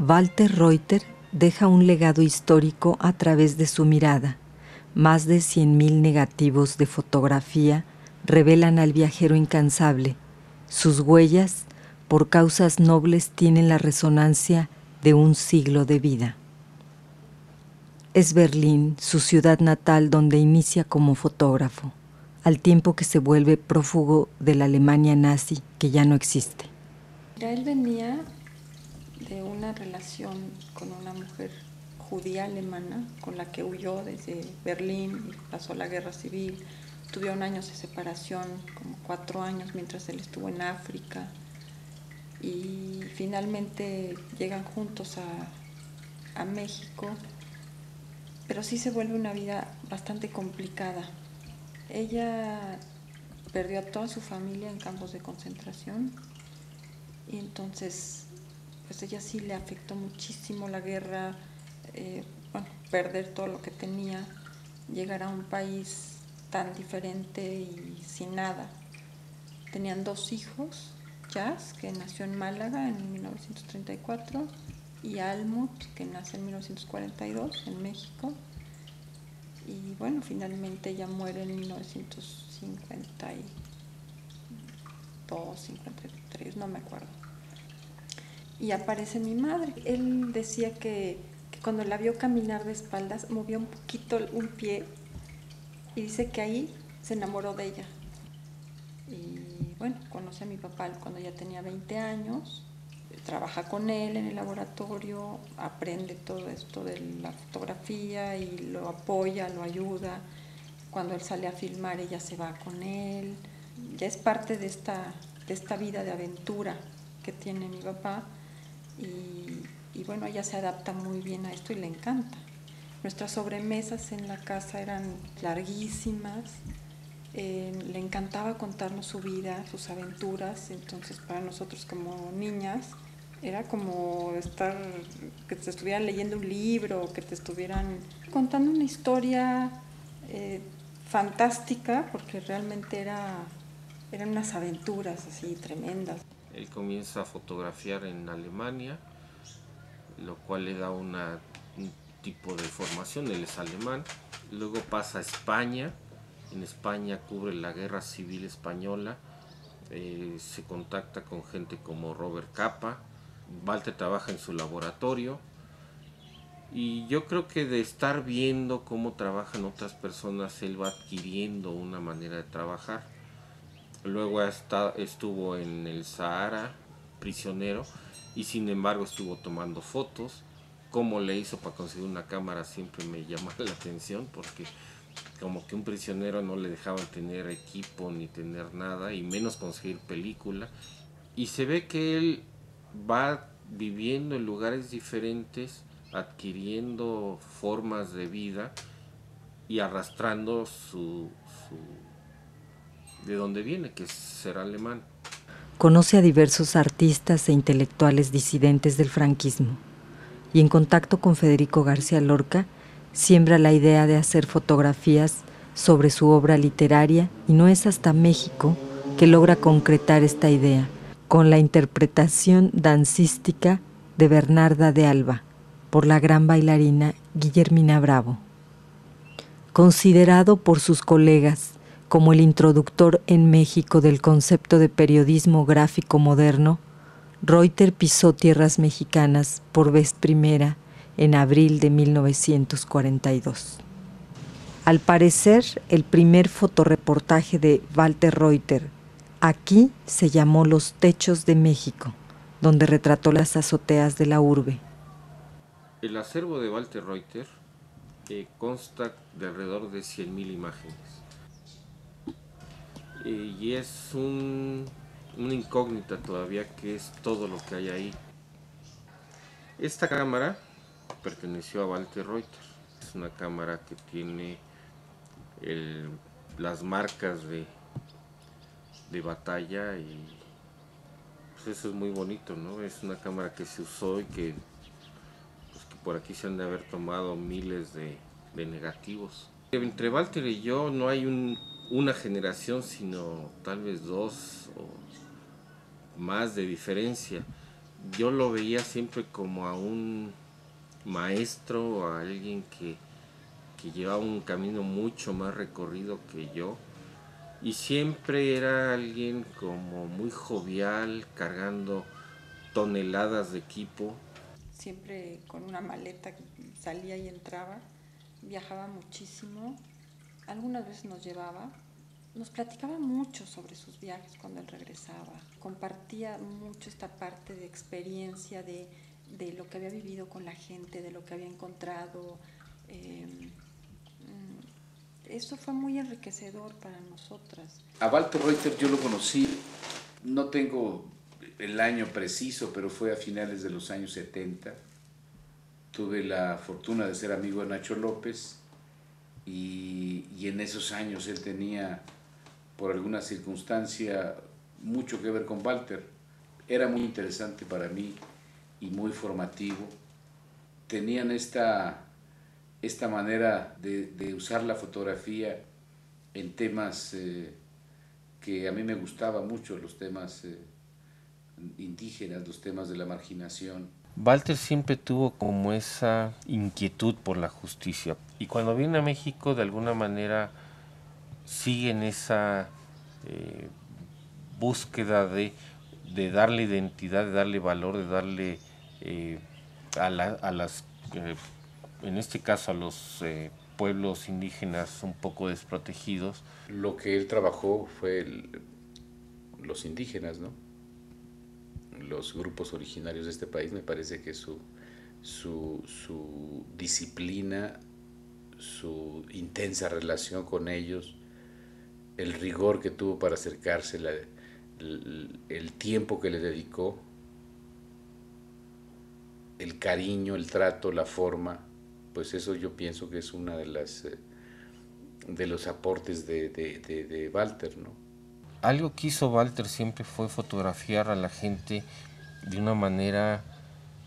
Walter Reuter deja un legado histórico a través de su mirada. Más de 100.000 negativos de fotografía revelan al viajero incansable. Sus huellas, por causas nobles, tienen la resonancia de un siglo de vida. Es Berlín, su ciudad natal, donde inicia como fotógrafo, al tiempo que se vuelve prófugo de la Alemania nazi, que ya no existe. Ya él venía de una relación con una mujer judía alemana con la que huyó desde Berlín y pasó la guerra civil. Tuvieron años de separación, como 4 años mientras él estuvo en África, y finalmente llegan juntos a México, pero sí se vuelve una vida bastante complicada. Ella perdió a toda su familia en campos de concentración y entonces pues ella sí le afectó muchísimo la guerra, perder todo lo que tenía, llegar a un país tan diferente y sin nada. Tenían 2 hijos, Jazz, que nació en Málaga en 1934, y Almut, que nace en 1942 en México. Y bueno, finalmente ella muere en 1952, 53, no me acuerdo. Y aparece mi madre. Él decía que cuando la vio caminar de espaldas, movió un poquito un pie y dice que ahí se enamoró de ella. Y bueno, conoce a mi papá cuando ya tenía 20 años, trabaja con él en el laboratorio, aprende todo esto de la fotografía y lo apoya, lo ayuda. Cuando él sale a filmar, ella se va con él. Ya es parte de esta vida de aventura que tiene mi papá. Y bueno, ella se adapta muy bien a esto y le encanta. Nuestras sobremesas en la casa eran larguísimas. Le encantaba contarnos su vida, sus aventuras. Entonces para nosotros como niñas era como que te estuvieran leyendo un libro, que te estuvieran contando una historia fantástica, porque realmente eran unas aventuras así tremendas. Él comienza a fotografiar en Alemania, lo cual le da un tipo de formación, él es alemán. Luego pasa a España, en España cubre la guerra civil española, se contacta con gente como Robert Capa. Walter trabaja en su laboratorio y yo creo que de estar viendo cómo trabajan otras personas, él va adquiriendo una manera de trabajar. Luego estuvo en el Sahara, prisionero, y sin embargo estuvo tomando fotos. Cómo le hizo para conseguir una cámara siempre me llama la atención, porque como que un prisionero no le dejaban tener equipo ni tener nada, y menos conseguir película. Y se ve que él va viviendo en lugares diferentes, adquiriendo formas de vida y arrastrando de donde viene, que es ser alemán. Conoce a diversos artistas e intelectuales disidentes del franquismo y en contacto con Federico García Lorca siembra la idea de hacer fotografías sobre su obra literaria, y no es hasta México que logra concretar esta idea con la interpretación dancística de Bernarda de Alba por la gran bailarina Guillermina Bravo. Considerado por sus colegas como el introductor en México del concepto de periodismo gráfico moderno, Reuter pisó tierras mexicanas por vez primera en abril de 1942. Al parecer, el primer fotoreportaje de Walter Reuter aquí se llamó Los techos de México, donde retrató las azoteas de la urbe. El acervo de Walter Reuter consta de alrededor de 100.000 imágenes. Y es una incógnita todavía qué es todo lo que hay ahí. Esta cámara perteneció a Walter Reuter. Es una cámara que tiene las marcas de batalla, y pues eso es muy bonito, ¿no? Es una cámara que se usó y que por aquí se han de haber tomado miles de negativos. Entre Walter y yo no hay una generación, sino tal vez 2 o más de diferencia. yo lo veía siempre como a un maestro o a alguien que llevaba un camino mucho más recorrido que yo. Y siempre era alguien como muy jovial, cargando toneladas de equipo. Siempre con una maleta que salía y entraba, viajaba muchísimo, algunas veces nos llevaba, nos platicaba mucho sobre sus viajes cuando él regresaba, compartía mucho esta parte de experiencia, de lo que había vivido con la gente, de lo que había encontrado. Eso fue muy enriquecedor para nosotras. A Walter Reuter yo lo conocí, no tengo el año preciso, pero fue a finales de los años 70. Tuve la fortuna de ser amigo de Nacho López y en esos años él tenía, por alguna circunstancia, mucho que ver con Walter. Era muy interesante para mí y muy formativo. Tenían esta manera de usar la fotografía en temas que a mí me gustaban mucho, los temas indígenas, los temas de la marginación. Walter siempre tuvo como esa inquietud por la justicia y cuando viene a México de alguna manera sigue en esa búsqueda de darle identidad, de darle valor, de darle a las, en este caso a los pueblos indígenas un poco desprotegidos. Lo que él trabajó fue los indígenas, ¿no? Los grupos originarios de este país. Me parece que su disciplina, su intensa relación con ellos, el rigor que tuvo para acercarse, el tiempo que le dedicó, el cariño, el trato, la forma, pues eso yo pienso que es una de las de los aportes de Walter, ¿no? Algo que hizo Walter siempre fue fotografiar a la gente de una manera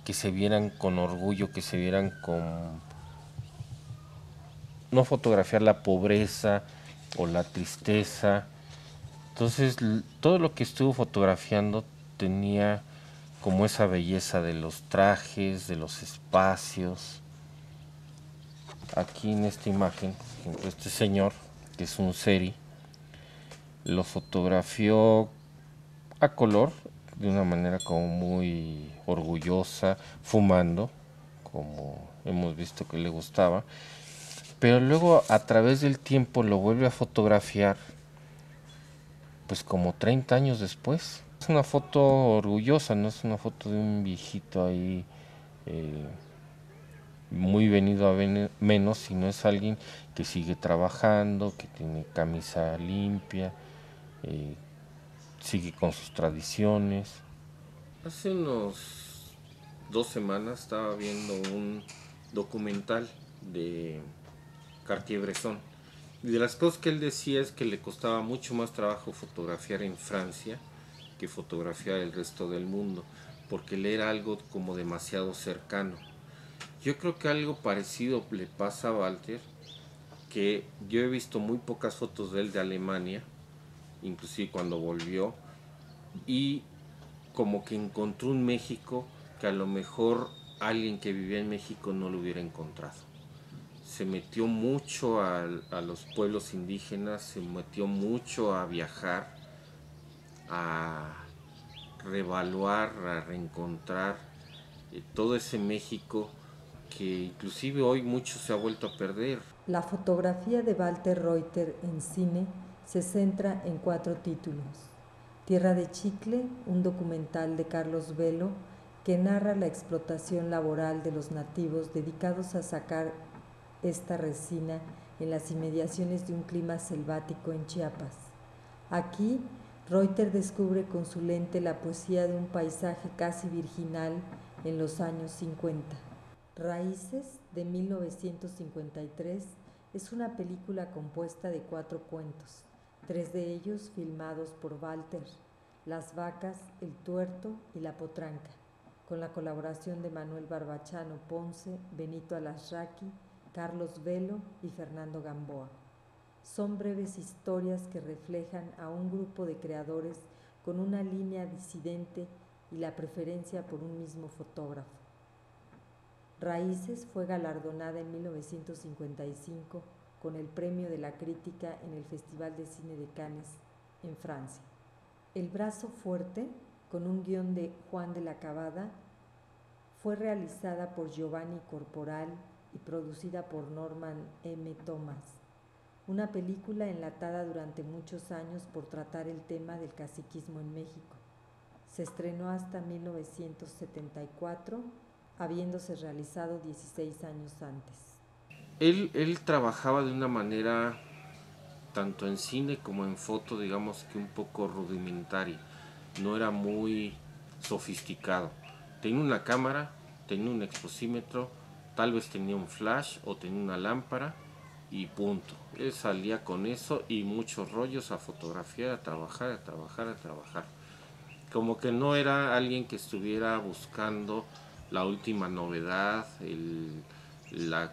que se vieran con orgullo, que se vieran con... no fotografiar la pobreza o la tristeza. Entonces todo lo que estuvo fotografiando tenía como esa belleza de los trajes, de los espacios. Aquí en esta imagen, por ejemplo, este señor, que es un seri, lo fotografió a color, de una manera como muy orgullosa, fumando, como hemos visto que le gustaba. Pero luego a través del tiempo lo vuelve a fotografiar, pues como 30 años después. Es una foto orgullosa, no es una foto de un viejito ahí eh, muy venido a menos, sino es alguien que sigue trabajando, que tiene camisa limpia, eh, sigue con sus tradiciones. Hace unos 2 semanas estaba viendo un documental de Cartier-Bresson. Y de las cosas que él decía es que le costaba mucho más trabajo fotografiar en Francia que fotografiar el resto del mundo, porque le era algo como demasiado cercano. Yo creo que algo parecido le pasa a Walter, que yo he visto muy pocas fotos de él de Alemania, inclusive cuando volvió, y como que encontró un México que a lo mejor alguien que vivía en México no lo hubiera encontrado. Se metió mucho a los pueblos indígenas, se metió mucho a viajar, a reevaluar, a reencontrar todo ese México que inclusive hoy mucho se ha vuelto a perder. La fotografía de Walter Reuter en cine se centra en 4 títulos. Tierra de Chicle, un documental de Carlos Velo que narra la explotación laboral de los nativos dedicados a sacar esta resina en las inmediaciones de un clima selvático en Chiapas. Aquí, Reuter descubre con su lente la poesía de un paisaje casi virginal en los años 50. Raíces, de 1953, es una película compuesta de 4 cuentos, 3 de ellos filmados por Walter: Las vacas, El tuerto y La potranca, con la colaboración de Manuel Barbachano Ponce, Benito Alasraqui, Carlos Velo y Fernando Gamboa. Son breves historias que reflejan a un grupo de creadores con una línea disidente y la preferencia por un mismo fotógrafo. Raíces fue galardonada en 1955 con el Premio de la Crítica en el Festival de Cine de Cannes, en Francia. El brazo fuerte, con un guión de Juan de la Cabada, fue realizada por Giovanni Corporal y producida por Norman M. Thomas, una película enlatada durante muchos años por tratar el tema del caciquismo en México. Se estrenó hasta 1974, habiéndose realizado 16 años antes. Él trabajaba de una manera, tanto en cine como en foto, digamos que un poco rudimentaria. No era muy sofisticado. Tenía una cámara, tenía un exposímetro, tal vez tenía un flash o tenía una lámpara y punto. Él salía con eso y muchos rollos a fotografiar, a trabajar. Como que no era alguien que estuviera buscando la última novedad, la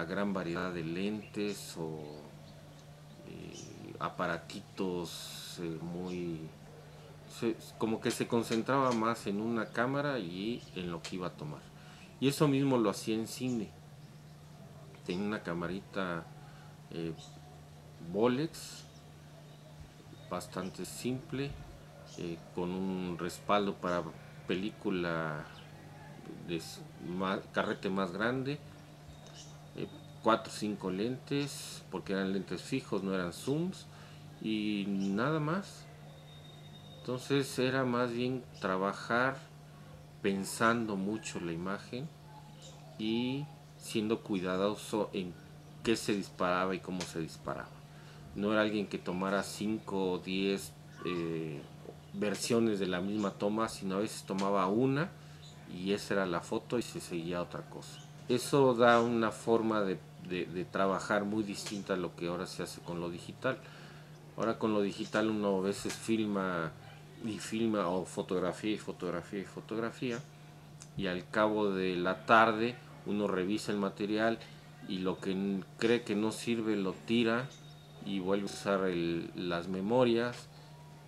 gran variedad de lentes o aparatitos como que se concentraba más en una cámara y en lo que iba a tomar. Y eso mismo lo hacía en cine. Tenía una camarita Bolex bastante simple, con un respaldo para película de carrete más grande, 4 o 5 lentes, porque eran lentes fijos, no eran zooms, y nada más. Entonces era más bien trabajar pensando mucho la imagen y siendo cuidadoso en qué se disparaba y cómo se disparaba. No era alguien que tomara 5 o 10 versiones de la misma toma, sino a veces tomaba una y esa era la foto y se seguía otra cosa. Eso da una forma de trabajar muy distinta a lo que ahora se hace con lo digital. Ahora con lo digital uno a veces filma o fotografía y al cabo de la tarde uno revisa el material y lo que cree que no sirve lo tira y vuelve a usar las memorias,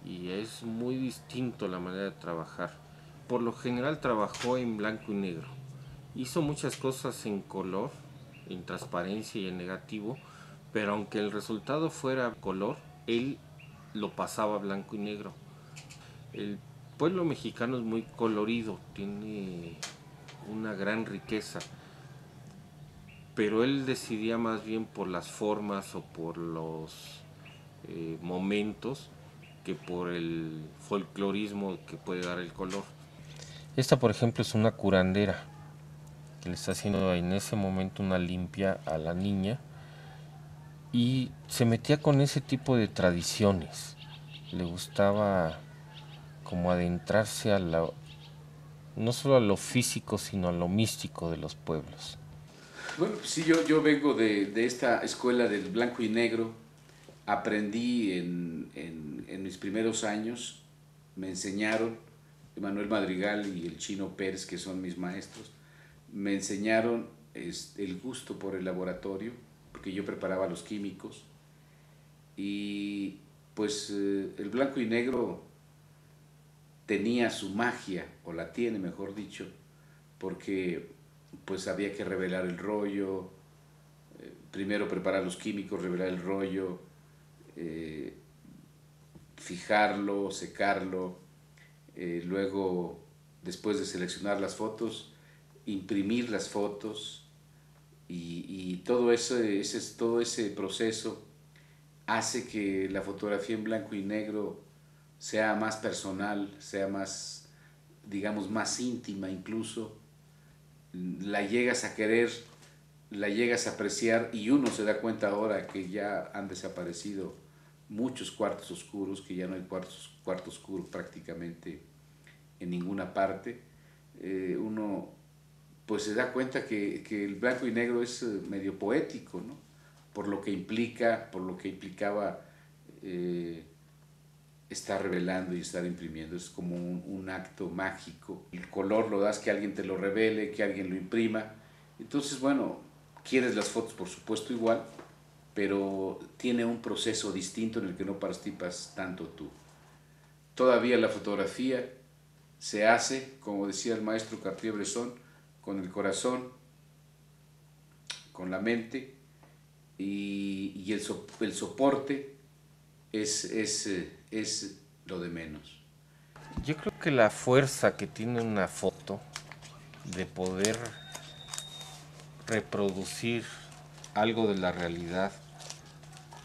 y es muy distinto la manera de trabajar. Por lo general trabajó en blanco y negro, hizo muchas cosas en color, en transparencia y en negativo, pero aunque el resultado fuera color, él lo pasaba a blanco y negro. El pueblo mexicano es muy colorido, tiene una gran riqueza, pero él decidía más bien por las formas o por los momentos que por el folclorismo que puede dar el color. Esta, por ejemplo, es una curandera que le está haciendo en ese momento una limpia a la niña, y se metía con ese tipo de tradiciones. Le gustaba como adentrarse no solo a lo físico, sino a lo místico de los pueblos. Bueno, sí, yo vengo de esta escuela del blanco y negro. Aprendí en mis primeros años, me enseñaron, Manuel Madrigal y el Chino Pérez, que son mis maestros, me enseñaron el gusto por el laboratorio, porque yo preparaba los químicos, y pues el blanco y negro tenía su magia, o la tiene mejor dicho, porque pues había que revelar el rollo, primero preparar los químicos, revelar el rollo, fijarlo, secarlo, luego después de seleccionar las fotos, imprimir las fotos, y todo ese proceso hace que la fotografía en blanco y negro sea más personal, sea más, digamos, más íntima incluso. La llegas a querer, la llegas a apreciar, y uno se da cuenta ahora que ya han desaparecido muchos cuartos oscuros, que ya no hay cuarto oscuro prácticamente en ninguna parte. Uno pues se da cuenta que el blanco y negro es medio poético, ¿no? Por lo que implicaba estar revelando y estar imprimiendo. Es como un acto mágico. El color lo das que alguien te lo revele, que alguien lo imprima. Entonces, bueno, quieres las fotos por supuesto igual, pero tiene un proceso distinto en el que no participas tanto tú. Todavía la fotografía se hace, como decía el maestro Cartier-Bresson, con el corazón, con la mente, y el soporte es lo de menos. Yo creo que la fuerza que tiene una foto de poder reproducir algo de la realidad,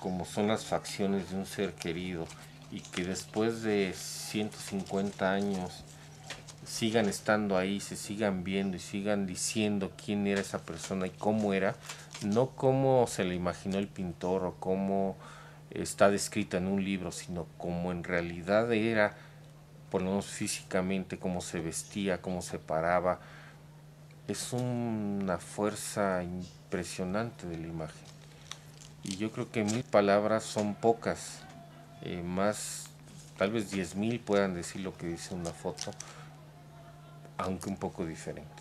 como son las facciones de un ser querido, y que después de 150 años sigan estando ahí, se sigan viendo y sigan diciendo quién era esa persona y cómo era, no cómo se le imaginó el pintor o cómo está descrita en un libro, sino cómo en realidad era, por lo menos físicamente, cómo se vestía, cómo se paraba. Es una fuerza impresionante de la imagen. Y yo creo que 1000 palabras son pocas, más tal vez 10,000 puedan decir lo que dice una foto, aunque un poco diferente.